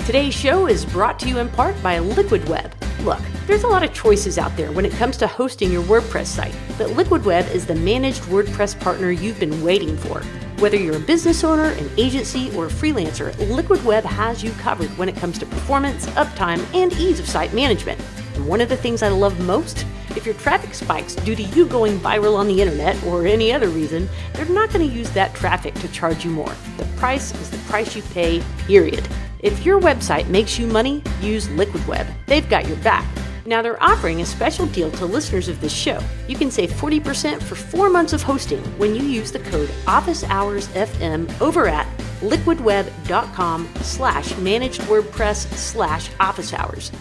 Today's show is brought to you in part by Liquid Web. Look, there's a lot of choices out there when it comes to hosting your WordPress site, but Liquid Web is the managed WordPress partner you've been waiting for. Whether you're a business owner, an agency, or a freelancer, Liquid Web has you covered when it comes to performance, uptime, and ease of site management. And one of the things I love most, if your traffic spikes due to you going viral on the internet or any other reason, they're not going to use that traffic to charge you more. The price is the price you pay, period. If your website makes you money, use Liquid Web. They've got your back. Now they're offering a special deal to listeners of this show. You can save 40% for 4 months of hosting when you use the code OfficeHoursFM over at liquidweb.com/managedwordpress/officehours.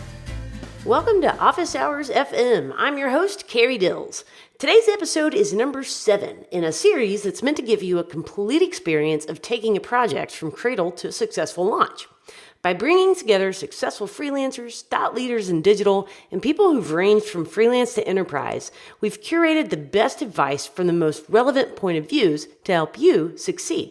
Welcome to Office Hours FM. I'm your host, Carrie Dills. Today's episode is number 7 in a series that's meant to give you a complete experience of taking a project from cradle to a successful launch. By bringing together successful freelancers, thought leaders in digital, and people who've ranged from freelance to enterprise, we've curated the best advice from the most relevant point of views to help you succeed.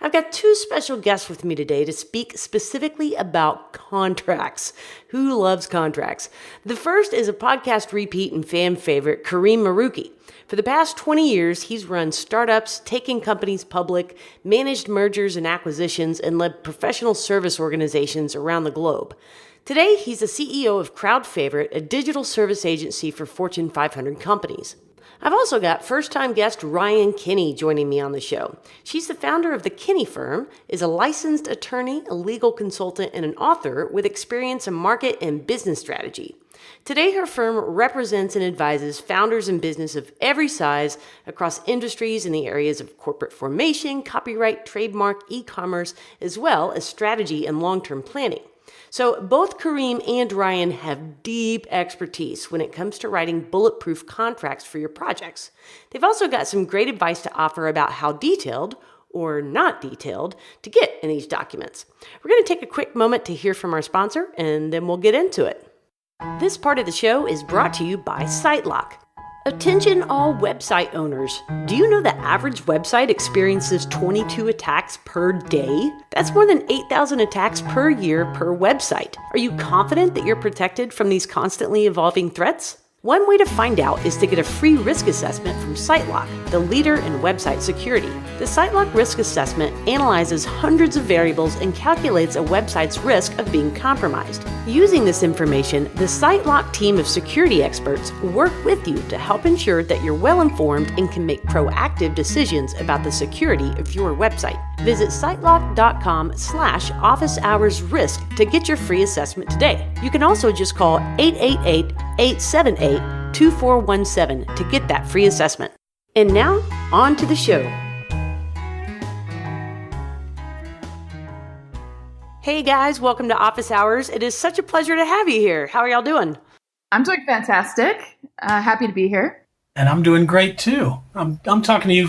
I've got 2 special guests with me today to speak specifically about contracts. Who loves contracts? The first is a podcast repeat and fan favorite, Karim Marucchi. For the past 20 years, he's run startups, taken companies public, managed mergers and acquisitions, and led professional service organizations around the globe. Today, he's the CEO of Crowd Favorite, a digital service agency for Fortune 500 companies. I've also got first-time guest Rian Kinney joining me on the show. She's the founder of the Kinney firm, is a licensed attorney, a legal consultant, and an author with experience in market and business strategy. Today, her firm represents and advises founders in business of every size across industries in the areas of corporate formation, copyright, trademark, e-commerce, as well as strategy and long-term planning. So both Kareem and Rian have deep expertise when it comes to writing bulletproof contracts for your projects. They've also got some great advice to offer about how detailed or not detailed to get in these documents. We're going to take a quick moment to hear from our sponsor, and then we'll get into it. This part of the show is brought to you by SiteLock. Attention all website owners. Do you know the average website experiences 22 attacks per day? That's more than 8,000 attacks per year per website. Are you confident that you're protected from these constantly evolving threats? One way to find out is to get a free risk assessment from SiteLock, the leader in website security. The SiteLock risk assessment analyzes hundreds of variables and calculates a website's risk of being compromised. Using this information, the SiteLock team of security experts work with you to help ensure that you're well informed and can make proactive decisions about the security of your website. Visit sitelock.com/officeHoursRisk to get your free assessment today. You can also just call 888-878-2417 to get that free assessment. And now, on to the show. Hey guys, welcome to Office Hours. It is such a pleasure to have you here. How are y'all doing? I'm doing fantastic. Happy to be here. And I'm doing great too. I'm talking to you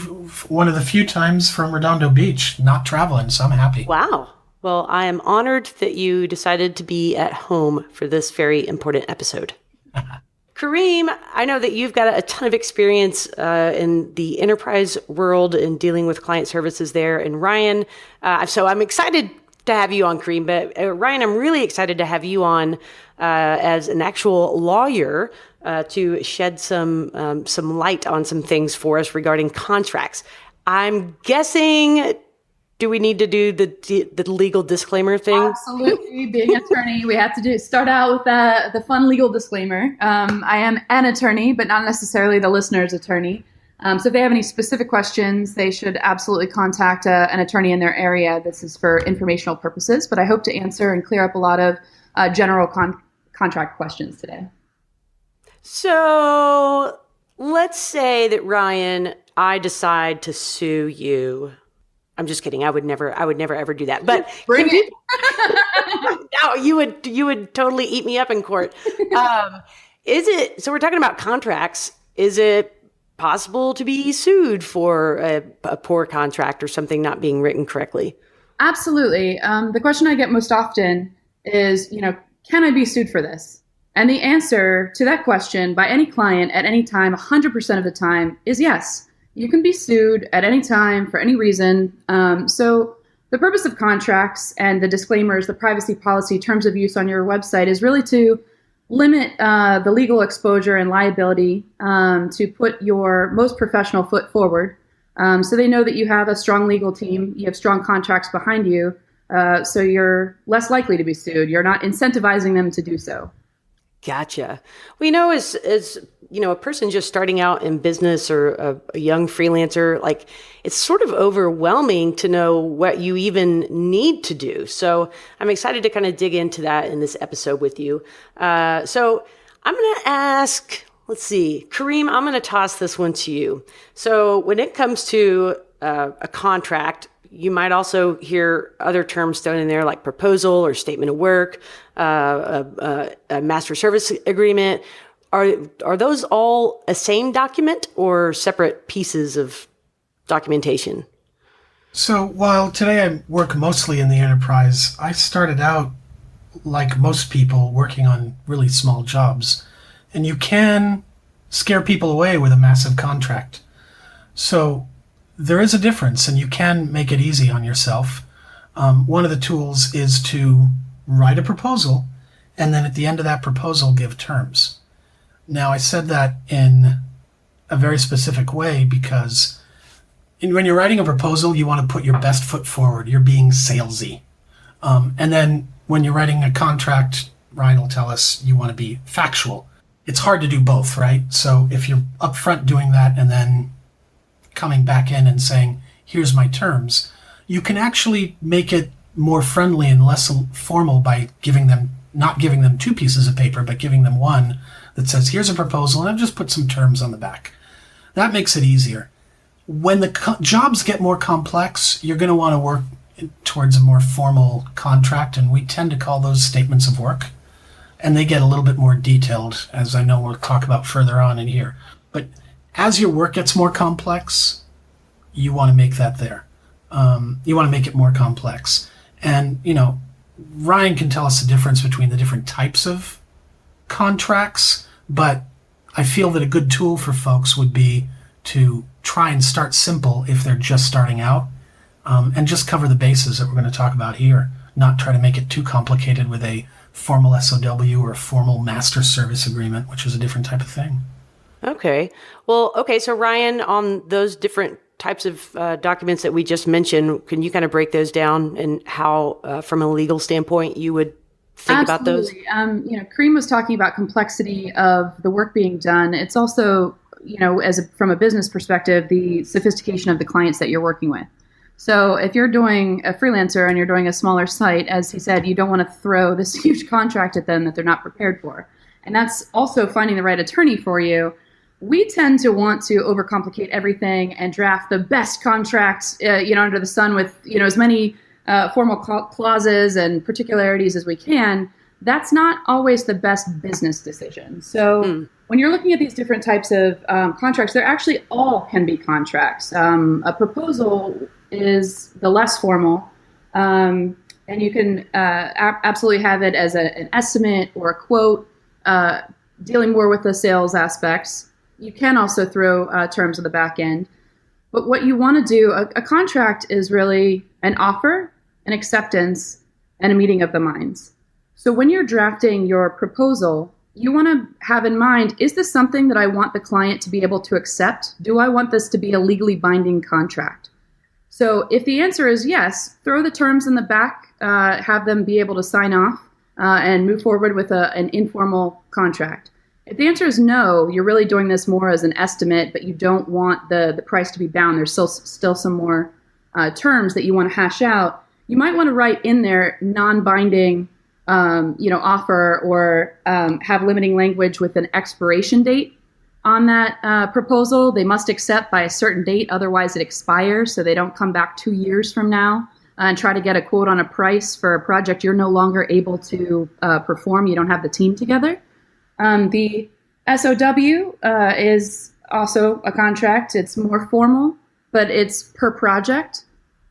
one of the few times from Redondo Beach, not traveling, so I'm happy. Wow. Well, I am honored that you decided to be at home for this very important episode. Kareem, I know that you've got a ton of experience in the enterprise world and dealing with client services there. And Rian, so I'm excited to have you on, Kareem. But Rian, I'm really excited to have you on as an actual lawyer to shed some light on some things for us regarding contracts. I'm guessing, do we need to do the legal disclaimer thing? Absolutely. Being an attorney, we have to start out with the fun legal disclaimer. I am an attorney, but not necessarily the listener's attorney. So if they have any specific questions, they should absolutely contact an attorney in their area. This is for informational purposes, but I hope to answer and clear up a lot of general contract questions today. So let's say that, Rian, I decide to sue you. I'm just kidding. I would never ever do that. But bring it. No, you would totally eat me up in court. So we're talking about contracts. Is it possible to be sued for a poor contract or something not being written correctly? Absolutely. The question I get most often is, can I be sued for this? And the answer to that question by any client at any time, 100% of the time, is yes. You can be sued at any time for any reason. So the the purpose of contracts and the disclaimers, the privacy policy, terms of use on your website is really to limit the legal exposure and liability, to put your most professional foot forward. So they know that you have a strong legal team, you have strong contracts behind you, so you're less likely to be sued. You're not incentivizing them to do so. Gotcha. Well, as a person just starting out in business or a young freelancer, like it's sort of overwhelming to know what you even need to do. So I'm excited to kind of dig into that in this episode with you. So I'm going to ask, let's see, Kareem, I'm going to toss this one to you. So when it comes to a contract, you might also hear other terms thrown in there like proposal or statement of work, a master service agreement. Are those all a same document or separate pieces of documentation? So while today I work mostly in the enterprise, I started out like most people working on really small jobs. And you can scare people away with a massive contract. So there is a difference, and you can make it easy on yourself. One of the tools is to write a proposal, and then at the end of that proposal, give terms. Now, I said that in a very specific way because when you're writing a proposal, you want to put your best foot forward. You're being salesy. And then when you're writing a contract, Ryan will tell us you want to be factual. It's hard to do both, right? So if you're upfront doing that and then coming back in and saying, here's my terms, you can actually make it more friendly and less formal by not giving them two pieces of paper, but giving them one that says, here's a proposal, and I've just put some terms on the back. That makes it easier. When the jobs get more complex, you're going to want to work towards a more formal contract, and we tend to call those statements of work. And they get a little bit more detailed, as I know we'll talk about further on in here. But as your work gets more complex, you want to make that there. You want to make it more complex. And, Ryan can tell us the difference between the different types of contracts, but I feel that a good tool for folks would be to try and start simple if they're just starting out, and just cover the bases that we're going to talk about here, not try to make it too complicated with a formal SOW or a formal master service agreement, which is a different type of thing. Okay. Well, okay. So Ryan, on those different types of documents that we just mentioned, can you kind of break those down and how, from a legal standpoint, you would think about those? Kareem was talking about complexity of the work being done. It's also, from a business perspective, the sophistication of the clients that you're working with. So if you're doing a freelancer and you're doing a smaller site, as he said, you don't want to throw this huge contract at them that they're not prepared for. And that's also finding the right attorney for you. We tend to want to overcomplicate everything and draft the best contract, under the sun with, as many formal clauses and particularities as we can. That's not always the best business decision. So when you're looking at these different types of contracts, they're actually all can be contracts. A proposal is the less formal, and you can absolutely have it as an estimate or a quote, dealing more with the sales aspects. You can also throw terms on the back end. But what you want to do, a contract is really an offer, an acceptance, and a meeting of the minds. So when you're drafting your proposal, you want to have in mind, is this something that I want the client to be able to accept? Do I want this to be a legally binding contract? So if the answer is yes, throw the terms in the back, have them be able to sign off and move forward with an informal contract. If the answer is no, you're really doing this more as an estimate, but you don't want the price to be bound. There's still some more terms that you want to hash out. You might want to write in there non-binding, offer, or have limiting language with an expiration date on that proposal. They must accept by a certain date, otherwise it expires, so they don't come back 2 years from now and try to get a quote on a price for a project you're no longer able to perform. You don't have the team together. The SOW is also a contract. It's more formal, but it's per project,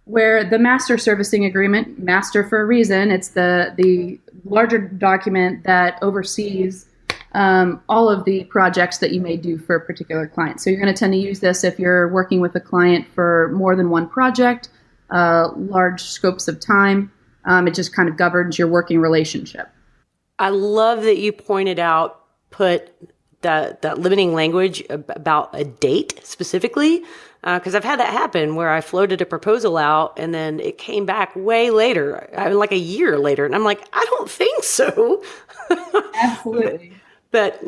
where the master servicing agreement, master for a reason, it's the larger document that oversees all of the projects that you may do for a particular client. So you're going to tend to use this if you're working with a client for more than one project. large scopes of time. It just kind of governs your working relationship. I love that you put that limiting language about a date specifically, because I've had that happen where I floated a proposal out and then it came back way later, like a year later. And I'm like, I don't think so. Absolutely. But,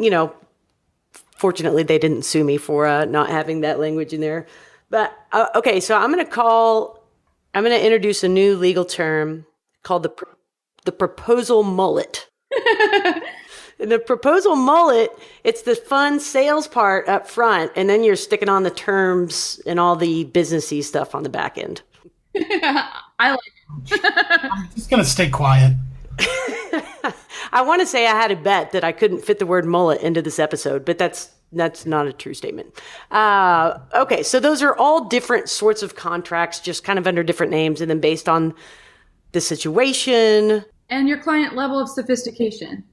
fortunately they didn't sue me for not having that language in there. But, okay, so I'm going to introduce a new legal term called the Proposal Mullet. And the Proposal Mullet, it's the fun sales part up front, and then you're sticking on the terms and all the businessy stuff on the back end. I like it. I'm just going to stay quiet. I want to say I had a bet that I couldn't fit the word mullet into this episode, but that's not a true statement. Okay, so those are all different sorts of contracts, just kind of under different names, and then based on the situation. And your client level of sophistication.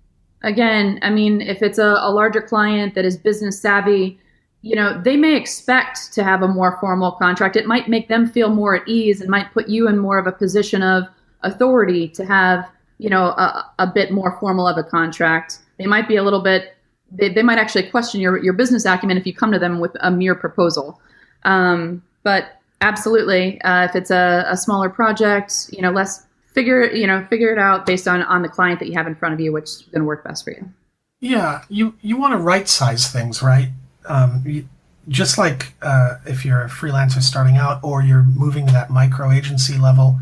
Again, I mean, if it's a larger client that is business savvy, they may expect to have a more formal contract. It might make them feel more at ease and might put you in more of a position of authority to have, a bit more formal of a contract. They might be a little bit, they might actually question your business acumen if you come to them with a mere proposal. But absolutely, if it's a smaller project, figure it out based on the client that you have in front of you, which is going to work best for you. Yeah, you want to right size things, right? Just like if you're a freelancer starting out or you're moving to that micro agency level,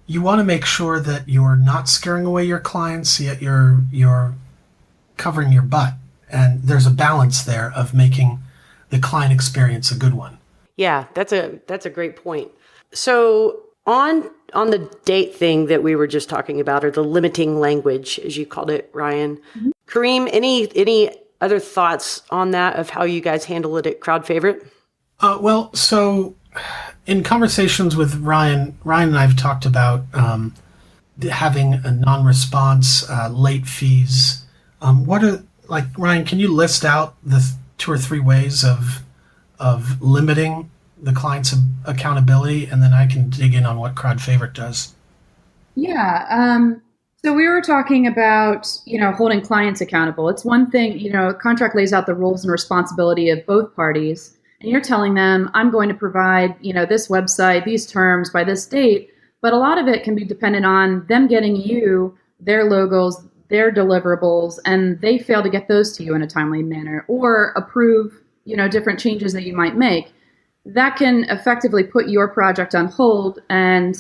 you want to make sure that you're not scaring away your clients, yet you're covering your butt, and there's a balance there of making the client experience a good one. Yeah, that's a great point. So on the date thing that we were just talking about, or the limiting language, as you called it, Rian, mm-hmm. Kareem, any other thoughts on that of how you guys handle it at Crowd Favorite? Well, so in conversations with Rian and I have talked about having a non-response, late fees. Rian, can you list out the 2 or 3 ways of limiting the client's accountability, and then I can dig in on what Crowd Favorite does? Yeah. So we were talking about, holding clients accountable. It's one thing, a contract lays out the roles and responsibility of both parties, and you're telling them, I'm going to provide, this website, these terms by this date, but a lot of it can be dependent on them getting you their logos, their deliverables, and they fail to get those to you in a timely manner or approve, different changes that you might make. That can effectively put your project on hold. And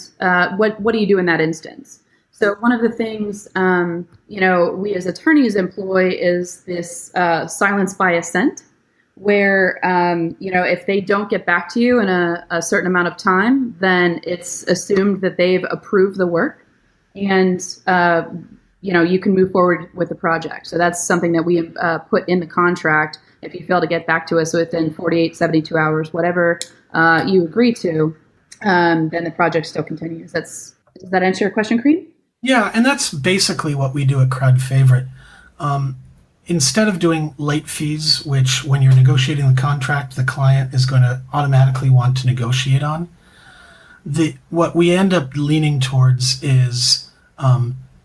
what do you do in that instance? So one of the things, we as attorneys employ is this silence by assent, where, if they don't get back to you in a certain amount of time, then it's assumed that they've approved the work, and, you can move forward with the project. So that's something that we put in the contract. If you fail to get back to us within 48, 72 hours, whatever you agree to, then the project still continues. Does that answer your question, Kareem? Yeah, and that's basically what we do at Crowd Favorite. Instead of doing late fees, which when you're negotiating the contract, the client is going to automatically want to negotiate on, what we end up leaning towards is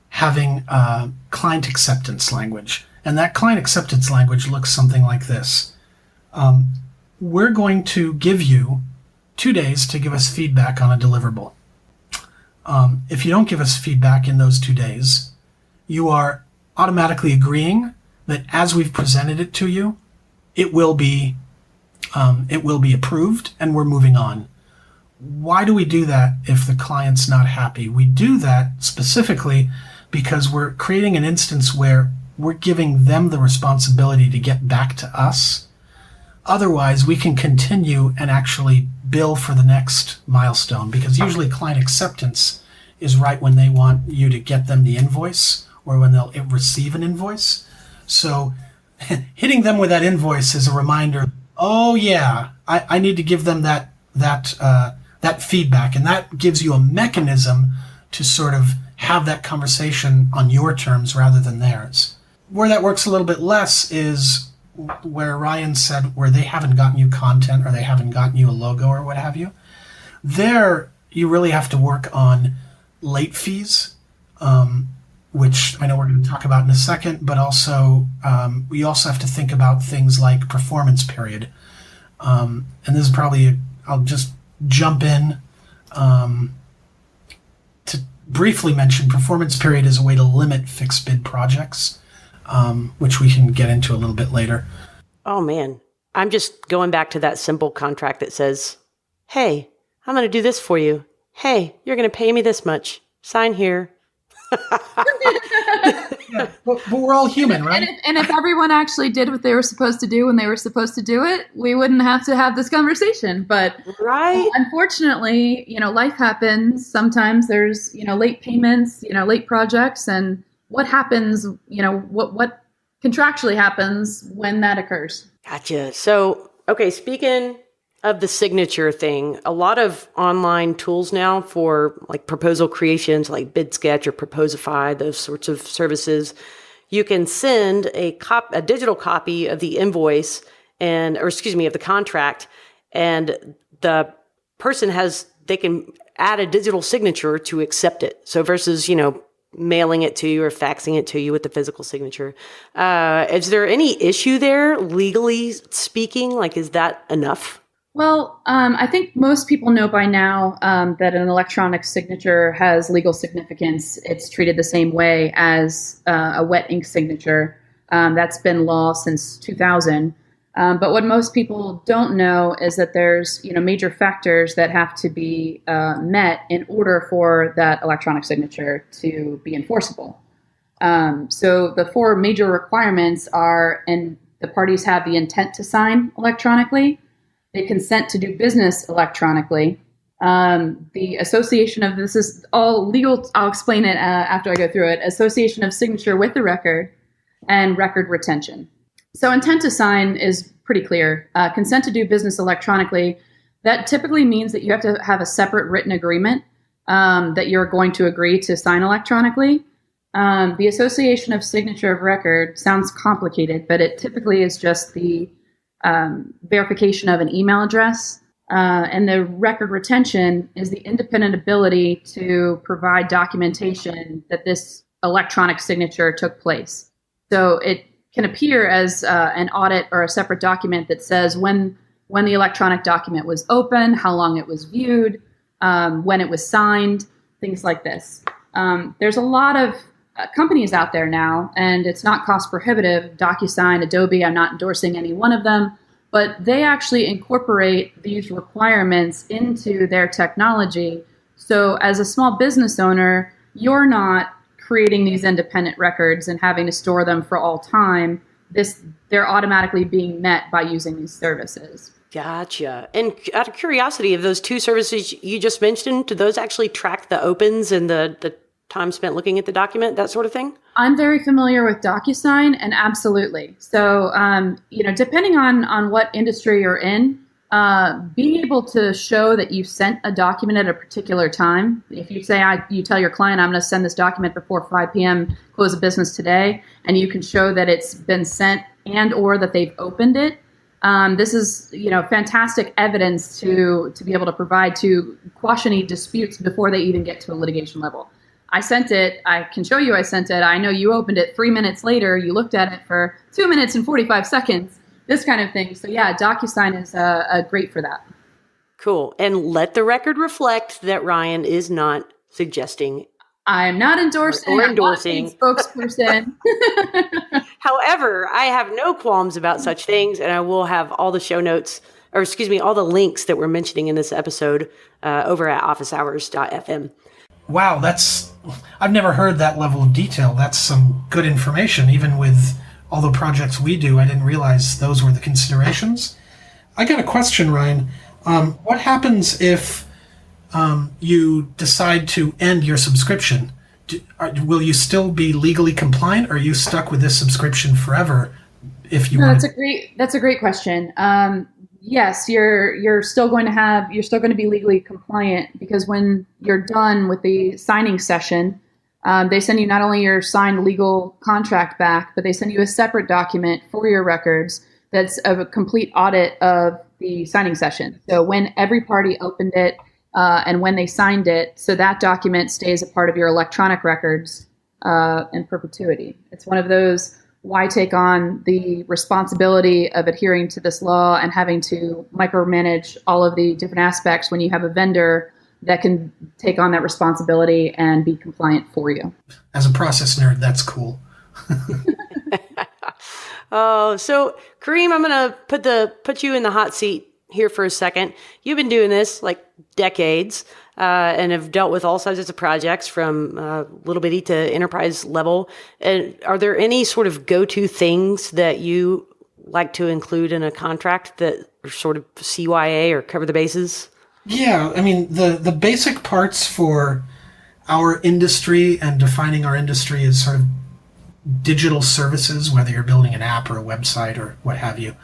having client acceptance language. And that client acceptance language looks something like this. We're going to give you 2 days to give us feedback on a deliverable. If you don't give us feedback in those 2 days, you are automatically agreeing that as we've presented it to you, it will be approved and we're moving on. Why do we do that if the client's not happy? We do that specifically because we're creating an instance where we're giving them the responsibility to get back to us. Otherwise, we can continue and actually bill for the next milestone, because usually client acceptance is right when they want you to get them the invoice or when they'll receive an invoice. So hitting them with that invoice is a reminder, oh yeah, I need to give them that feedback. And that gives you a mechanism to sort of have that conversation on your terms rather than theirs. Where that works a little bit less is where Rian said where they haven't gotten you content or they haven't gotten you a logo or what have you. There, you really have to work on late fees, which I know we're going to talk about in a second, but also we also have to think about things like performance period. And this is probably, I'll just jump in to briefly mention performance period is a way to limit fixed bid projects, which we can get into a little bit later. Oh, man. I'm just going back to that simple contract that says, hey, I'm going to do this for you. Hey, you're going to pay me this much. Sign here. Yeah, but we're all human, right? And if everyone actually did what they were supposed to do when they were supposed to do it, we wouldn't have to have this conversation. But right. Unfortunately, life happens. Sometimes there's, late payments, late projects, and what happens, what contractually happens when that occurs. Gotcha. So, okay, speaking of the signature thing, a lot of online tools now for like proposal creations, like BidSketch or Proposify, those sorts of services, you can send a digital copy of the invoice of the contract, and the person they can add a digital signature to accept it. So versus, mailing it to you or faxing it to you with the physical signature. Is there any issue there, legally speaking? Like, is that enough? Well, I think most people know by now that an electronic signature has legal significance. It's treated the same way as a wet ink signature. That's been law since 2000. But what most people don't know is that there's major factors that have to be met in order for that electronic signature to be enforceable. So the four major requirements are, and the parties have the intent to sign electronically. They consent to do business electronically. The association of, this is all legal, I'll explain it after I go through it, association of signature with the record and record retention. So intent to sign is pretty clear. Consent to do business electronically, that typically means that you have to have a separate written agreement that you're going to agree to sign electronically. The association of signature of record sounds complicated, but it typically is just the verification of an email address. And the record retention is the independent ability to provide documentation that this electronic signature took place. So it can appear as an audit or a separate document that says when the electronic document was open, how long it was viewed, when it was signed, things like this. There's a lot of companies out there now, and it's not cost prohibitive. DocuSign, Adobe, I'm not endorsing any one of them, but they actually incorporate these requirements into their technology. So as a small business owner, you're not creating these independent records and having to store them for all time. They're automatically being met by using these services. Gotcha. And out of curiosity, of those two services you just mentioned, do those actually track the opens and the time spent looking at the document, that sort of thing? I'm very familiar with DocuSign, and absolutely. So, depending on what industry you're in, being able to show that you sent a document at a particular time. If you say, you tell your client, I'm going to send this document before 5 p.m., close of business today, and you can show that it's been sent and or that they've opened it. This is, fantastic evidence to be able to provide to quash any disputes before they even get to a litigation level. I sent it. I can show you I sent it. I know you opened it 3 minutes later. You looked at it for 2 minutes and 45 seconds, this kind of thing. So yeah, DocuSign is great for that. Cool. And let the record reflect that Rian is not suggesting. I'm not endorsing. Or endorsing. I'm not a spokesperson. However, I have no qualms about such things, and I will have all the show notes, all the links that we're mentioning in this episode over at officehours.fm. Wow, I've never heard that level of detail. That's some good information. Even with all the projects we do, I didn't realize those were the considerations. I got a question, Ryan. What happens if you decide to end your subscription? Will you still be legally compliant, or are you stuck with this subscription forever? If you want, that's a great question. Yes, you're still going to be legally compliant, because when you're done with the signing session, they send you not only your signed legal contract back, but they send you a separate document for your records that's a complete audit of the signing session. So when every party opened it, and when they signed it, so that document stays a part of your electronic records in perpetuity. It's one of those, why take on the responsibility of adhering to this law and having to micromanage all of the different aspects when you have a vendor that can take on that responsibility and be compliant for you. As a process nerd, that's cool. Oh, so Kareem, I'm going to put you in the hot seat here for a second. You've been doing this like decades and have dealt with all sizes of projects from little bitty to enterprise level. And are there any sort of go-to things that you like to include in a contract that are sort of CYA or cover the bases? Yeah, I mean, the basic parts for our industry and defining our industry as sort of digital services, whether you're building an app or a website or what have you,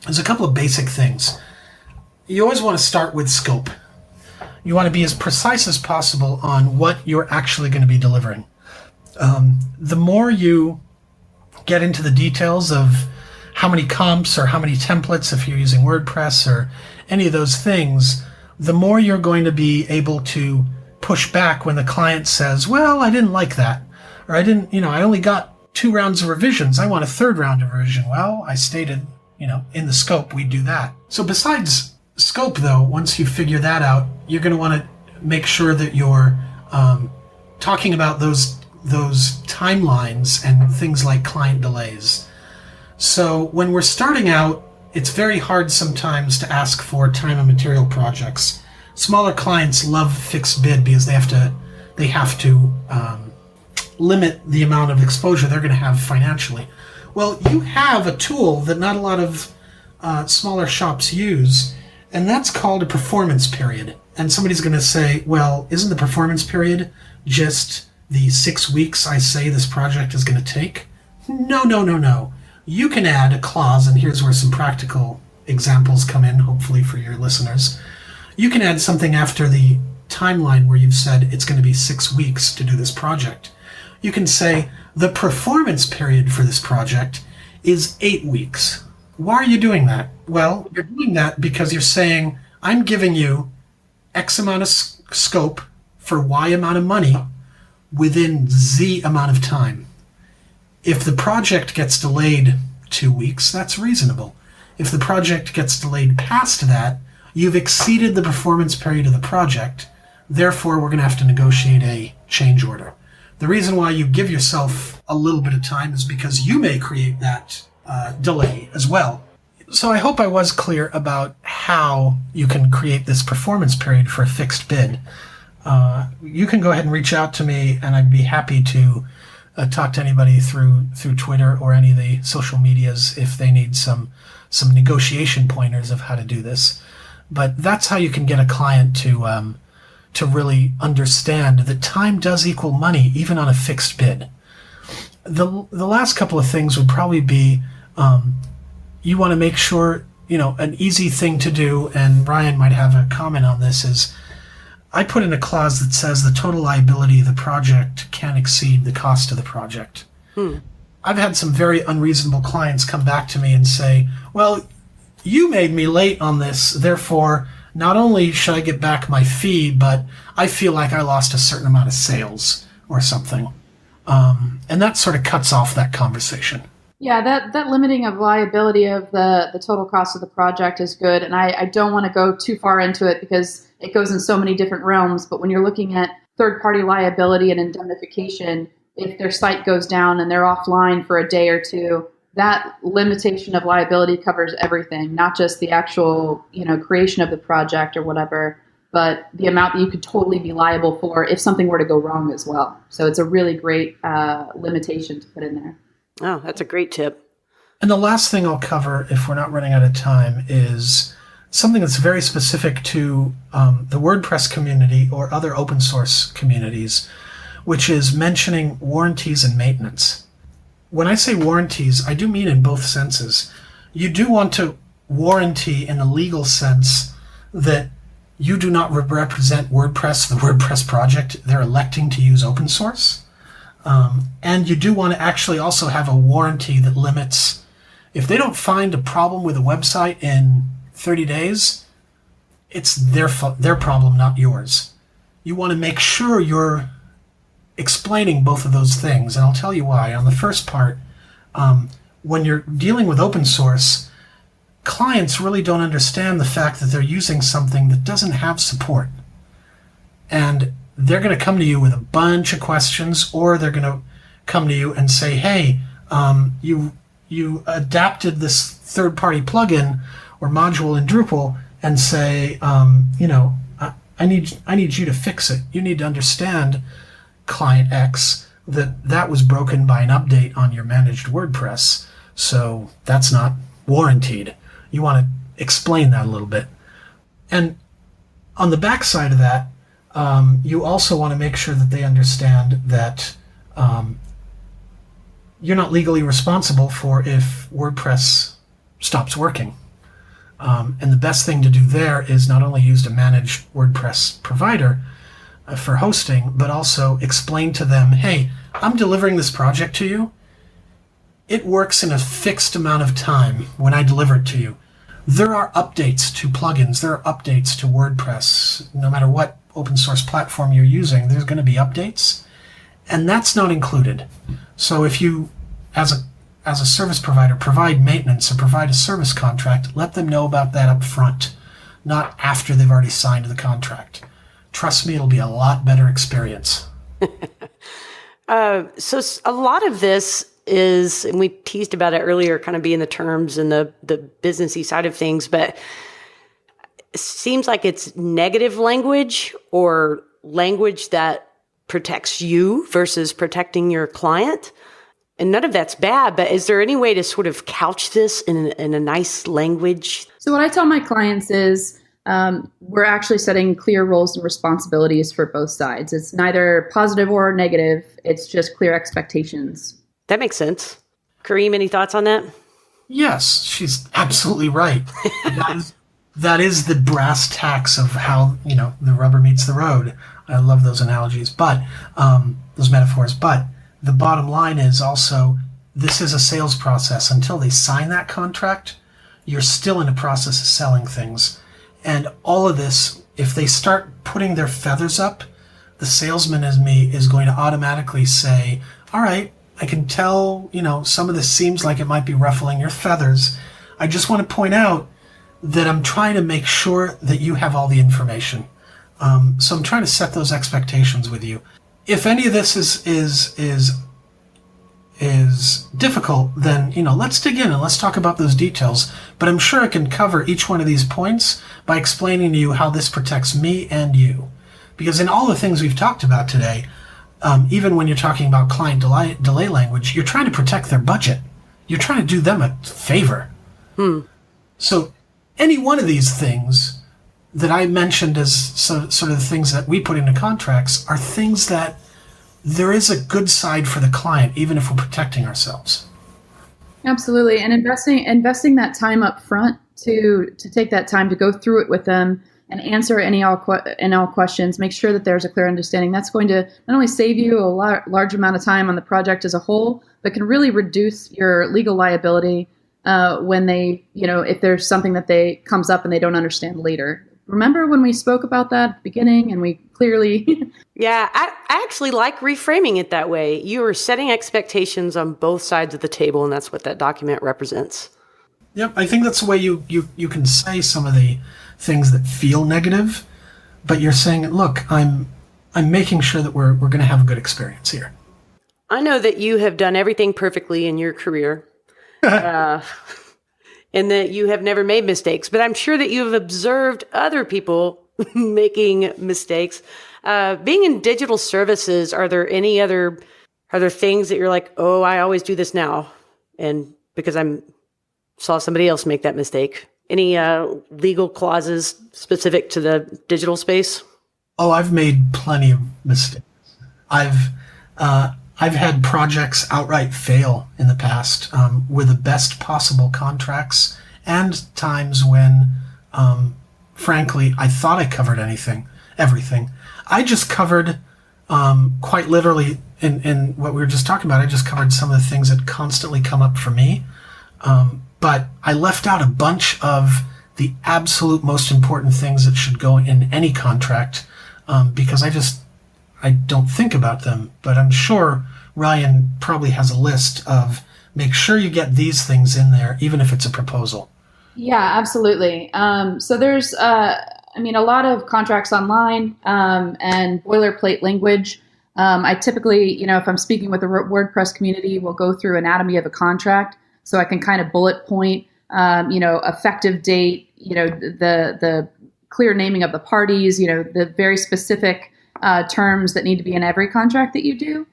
there's a couple of basic things. You always want to start with scope. You want to be as precise as possible on what you're actually going to be delivering. The more you get into the details of how many comps or how many templates, if you're using WordPress or any of those things, the more you're going to be able to push back when the client says, well, I didn't like that. Or I only got 2 rounds of revisions. I want a 3rd round of revision. Well, I stated, in the scope, we do that. So besides scope, though, once you figure that out, you're going to want to make sure that you're talking about those timelines and things like client delays. So when we're starting out, it's very hard sometimes to ask for time and material projects. Smaller clients love fixed bid because they have to limit the amount of exposure they're going to have financially. Well, you have a tool that not a lot of smaller shops use, and that's called a performance period. And somebody's going to say, well, isn't the performance period just the 6 weeks I say this project is going to take? No. You can add a clause, and here's where some practical examples come in, hopefully for your listeners. You can add something after the timeline where you've said it's going to be 6 weeks to do this project. You can say the performance period for this project is 8 weeks. Why are you doing that? Well, you're doing that because you're saying, I'm giving you X amount of scope for Y amount of money within Z amount of time. If the project gets delayed 2 weeks, that's reasonable. If the project gets delayed past that, you've exceeded the performance period of the project. Therefore, we're going to have to negotiate a change order. The reason why you give yourself a little bit of time is because you may create that delay as well. So I hope I was clear about how you can create this performance period for a fixed bid. You can go ahead and reach out to me, and I'd be happy to talk to anybody through Twitter or any of the social medias if they need some negotiation pointers of how to do this. But that's how you can get a client to really understand that time does equal money, even on a fixed bid. The last couple of things would probably be you want to make sure, an easy thing to do, and Rian might have a comment on this, is I put in a clause that says the total liability of the project can exceed the cost of the project. I've had some very unreasonable clients come back to me and say, well, you made me late on this, therefore not only should I get back my fee, but I feel like I lost a certain amount of sales or something. And that sort of cuts off that conversation. Yeah, that limiting of liability of the total cost of the project is good. And I don't want to go too far into it because it goes in so many different realms. But when you're looking at third-party liability and indemnification, if their site goes down and they're offline for a day or two, that limitation of liability covers everything, not just the actual, creation of the project or whatever, but the amount that you could totally be liable for if something were to go wrong as well. So it's a really great limitation to put in there. Oh, that's a great tip. And the last thing I'll cover, if we're not running out of time, is something that's very specific to the WordPress community or other open source communities, which is mentioning warranties and maintenance. When I say warranties, I do mean in both senses. You do want to warranty in the legal sense that you do not represent WordPress, the WordPress project. They're electing to use open source. And you do want to actually also have a warranty that limits, if they don't find a problem with a website in 30 days, it's their problem, not yours. You want to make sure you're explaining both of those things, and I'll tell you why. On the first part, when you're dealing with open source, clients really don't understand the fact that they're using something that doesn't have support. And they're going to come to you with a bunch of questions, or they're going to come to you and say, hey, you adapted this third-party plugin or module in Drupal and say, I need you to fix it. You need to understand, client X, that was broken by an update on your managed WordPress. So that's not warranted. You want to explain that a little bit. And on the back side of that, you also want to make sure that they understand that you're not legally responsible for if WordPress stops working. And the best thing to do there is not only use a managed WordPress provider for hosting, but also explain to them, hey, I'm delivering this project to you. It works in a fixed amount of time when I deliver it to you. There are updates to plugins. There are updates to WordPress. No matter what open source platform you're using, there's going to be updates. And that's not included. So if you, as a service provider, provide maintenance or provide a service contract, let them know about that up front, not after they've already signed the contract. Trust me, it'll be a lot better experience. So a lot of this is, and we teased about it earlier, kind of being the terms and the businessy side of things, but it seems like it's negative language or language that protects you versus protecting your client. And none of that's bad, but is there any way to sort of couch this in a nice language? So what I tell my clients is we're actually setting clear roles and responsibilities for both sides. It's neither positive or negative. It's just clear expectations. That makes sense. Kareem, any thoughts on that? Yes, she's absolutely right. That is the brass tacks of how, the rubber meets the road. I love those analogies, but those metaphors. But the bottom line is also, this is a sales process. Until they sign that contract, you're still in the process of selling things. And all of this, if they start putting their feathers up, the salesman as me is going to automatically say, all right, I can tell, some of this seems like it might be ruffling your feathers. I just want to point out that I'm trying to make sure that you have all the information. So I'm trying to set those expectations with you. If any of this is difficult, then, let's dig in and let's talk about those details. But I'm sure I can cover each one of these points by explaining to you how this protects me and you. Because in all the things we've talked about today, even when you're talking about client delay language, you're trying to protect their budget. You're trying to do them a favor. So any one of these things that I mentioned as sort of the things that we put into contracts are things that there is a good side for the client, even if we're protecting ourselves. Absolutely. And investing that time up front to take that time to go through it with them and answer any all questions, make sure that there's a clear understanding. That's going to not only save you a large amount of time on the project as a whole, but can really reduce your legal liability when they, if there's something that comes up and they don't understand later. Remember when we spoke about that at the beginning and we clearly... Yeah, I actually like reframing it that way. You are setting expectations on both sides of the table, and that's what that document represents. Yep, I think that's the way you can say some of the things that feel negative, but you're saying, look, I'm making sure that we're going to have a good experience here. I know that you have done everything perfectly in your career. And that you have never made mistakes, but I'm sure that you have observed other people making mistakes. Being in digital services, are there things that you're like, oh, I always do this now, and because saw somebody else make that mistake? Any legal clauses specific to the digital space? Oh, I've made plenty of mistakes. I've had projects outright fail in the past with the best possible contracts, and times when, frankly, I thought I covered everything. I just covered, quite literally, in what we were just talking about, I just covered some of the things that constantly come up for me. But I left out a bunch of the absolute most important things that should go in any contract, because I don't think about them. But I'm sure Ryan probably has a list of make sure you get these things in there, even if it's a proposal. Yeah, absolutely. So there's, a lot of contracts online and boilerplate language. I typically, if I'm speaking with the WordPress community, we'll go through anatomy of a contract, so I can kind of bullet point, effective date, the clear naming of the parties, the very specific terms that need to be in every contract that you do.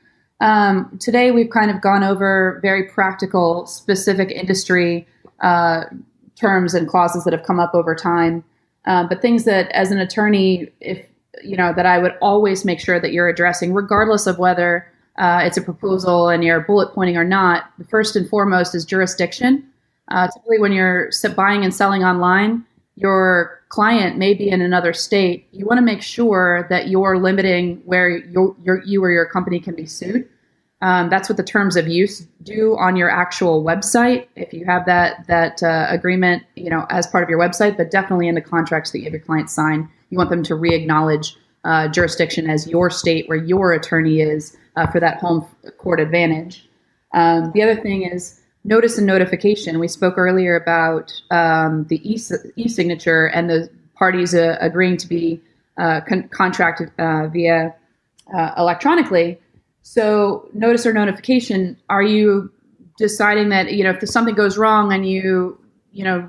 Today, we've kind of gone over very practical, specific industry terms and clauses that have come up over time, but things that, as an attorney, that I would always make sure that you're addressing, regardless of whether it's a proposal and you're bullet pointing or not. The first and foremost is jurisdiction. Typically, when you're buying and selling online, your client may be in another state. You want to make sure that you're limiting where you or your company can be sued. That's what the terms of use do on your actual website, if you have that agreement, as part of your website, but definitely in the contracts that you have your client sign. You want them to re-acknowledge jurisdiction as your state where your attorney is for that home court advantage. The other thing is notice and notification. We spoke earlier about the e-signature and the parties agreeing to be contracted via electronically. So notice or notification, are you deciding that, if something goes wrong and you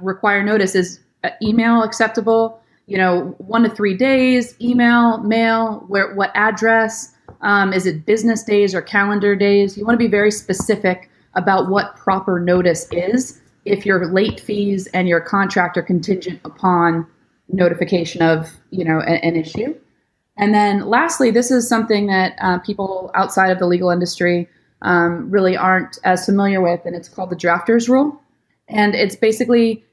require notice, is email acceptable? 1 to 3 days, email, mail, what address? Is it business days or calendar days? You want to be very specific about what proper notice is if your late fees and your contract are contingent upon notification of, an issue. And then lastly, this is something that people outside of the legal industry really aren't as familiar with, and it's called the drafter's rule. And it's basically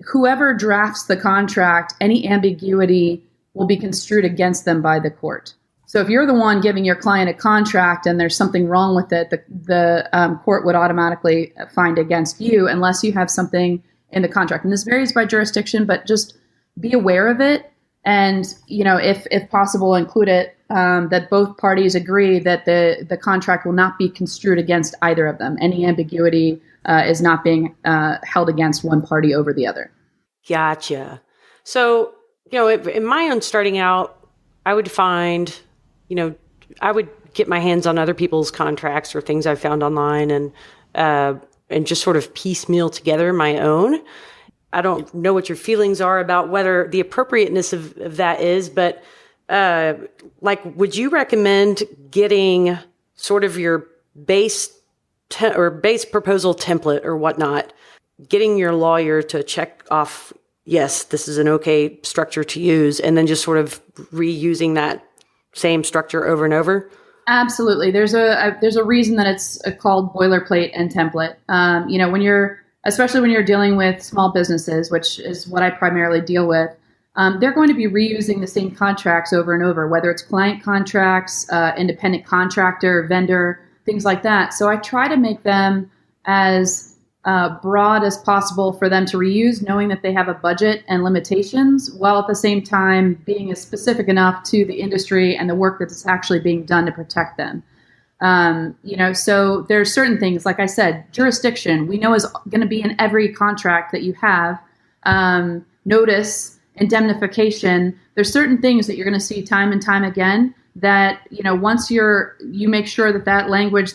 whoever drafts the contract, any ambiguity will be construed against them by the court. So if you're the one giving your client a contract and there's something wrong with it, the court would automatically find against you unless you have something in the contract. And this varies by jurisdiction, but just be aware of it. And, if possible, include it, that both parties agree that the contract will not be construed against either of them. Any ambiguity is not being held against one party over the other. Gotcha. So, in my own starting out, I would find, I would get my hands on other people's contracts or things I found online and just sort of piecemeal together my own. I don't know what your feelings are about whether the appropriateness of that is, but would you recommend getting sort of your base proposal template or whatnot, getting your lawyer to check off, yes, this is an okay structure to use, and then just sort of reusing that same structure over and over? Absolutely. There's a reason that it's called boilerplate and template. Especially when you're dealing with small businesses, which is what I primarily deal with, they're going to be reusing the same contracts over and over, whether it's client contracts, independent contractor, vendor, things like that. So I try to make them as broad as possible for them to reuse, knowing that they have a budget and limitations, while at the same time being as specific enough to the industry and the work that's actually being done to protect them. So there's certain things, like I said, jurisdiction, we know is going to be in every contract that you have. Notice, indemnification, there's certain things that you're going to see time and time again that, once you make sure that language,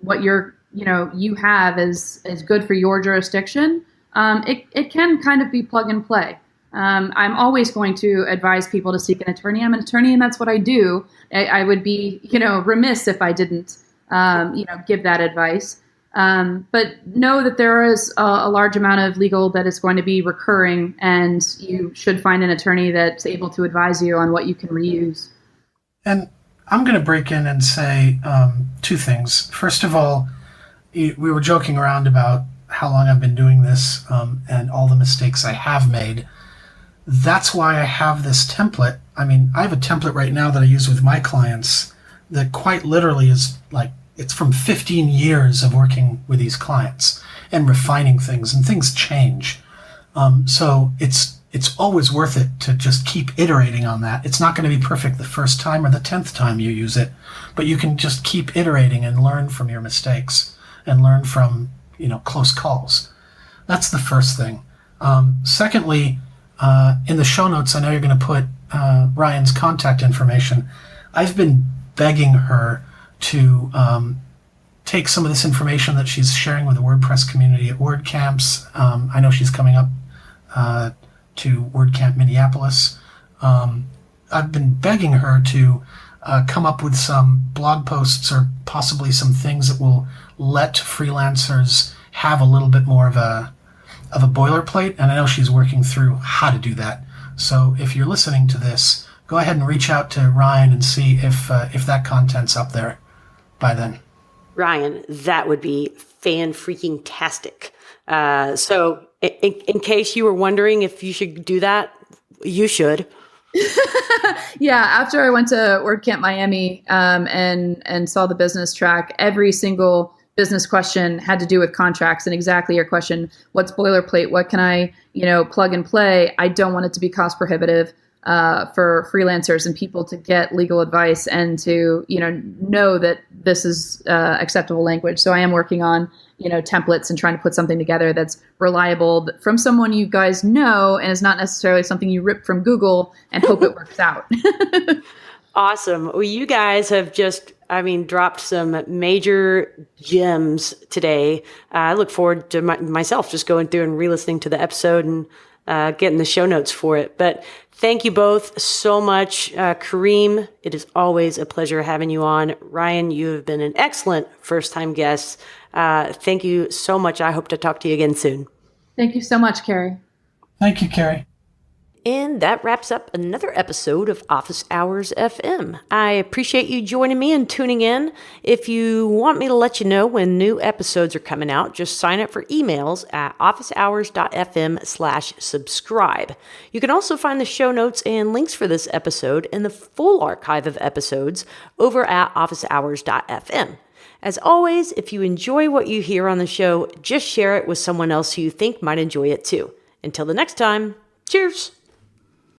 what you have is good for your jurisdiction, it can kind of be plug and play. I'm always going to advise people to seek an attorney. I'm an attorney, and that's what I do. I would be, remiss if I didn't, give that advice. But know that there is a large amount of legal that is going to be recurring, and you should find an attorney that's able to advise you on what you can reuse. And I'm going to break in and say two things. First of all, we were joking around about how long I've been doing this and all the mistakes I have made. That's why I have this template. I have a template right now that I use with my clients that quite literally is it's from 15 years of working with these clients and refining things, and things change. So it's it's always worth it to just keep iterating on that. It's not going to be perfect the first time or the 10th time you use it, but you can just keep iterating and learn from your mistakes and learn from, close calls. That's the first thing. Secondly, in the show notes, I know you're going to put Ryan's contact information. I've been begging her to take some of this information that she's sharing with the WordPress community at WordCamps. I know she's coming up to WordCamp Minneapolis. I've been begging her to come up with some blog posts or possibly some things that will let freelancers have a little bit more of a boilerplate, and I know she's working through how to do that. So if you're listening to this, go ahead and reach out to Ryan and see if that content's up there by then. Ryan, that would be fan-freaking-tastic. So in case you were wondering if you should do that, you should. Yeah, after I went to WordCamp Miami and saw the business track, every single business question had to do with contracts, and exactly your question, what's boilerplate? What can I, plug and play? I don't want it to be cost prohibitive for freelancers and people to get legal advice and to, know that this is acceptable language. So I am working on, templates and trying to put something together that's reliable from someone you guys know and is not necessarily something you rip from Google and hope it works out. Awesome. Well, you guys have just, dropped some major gems today. I look forward to myself just going through and re-listening to the episode and getting the show notes for it. But thank you both so much. Kareem, it is always a pleasure having you on. Ryan, you have been an excellent first-time guest. Thank you so much. I hope to talk to you again soon. Thank you so much, Carrie. Thank you, Carrie. And that wraps up another episode of Office Hours FM. I appreciate you joining me and tuning in. If you want me to let you know when new episodes are coming out, just sign up for emails at officehours.fm/subscribe. You can also find the show notes and links for this episode and the full archive of episodes over at officehours.fm. As always, if you enjoy what you hear on the show, just share it with someone else who you think might enjoy it too. Until the next time, cheers!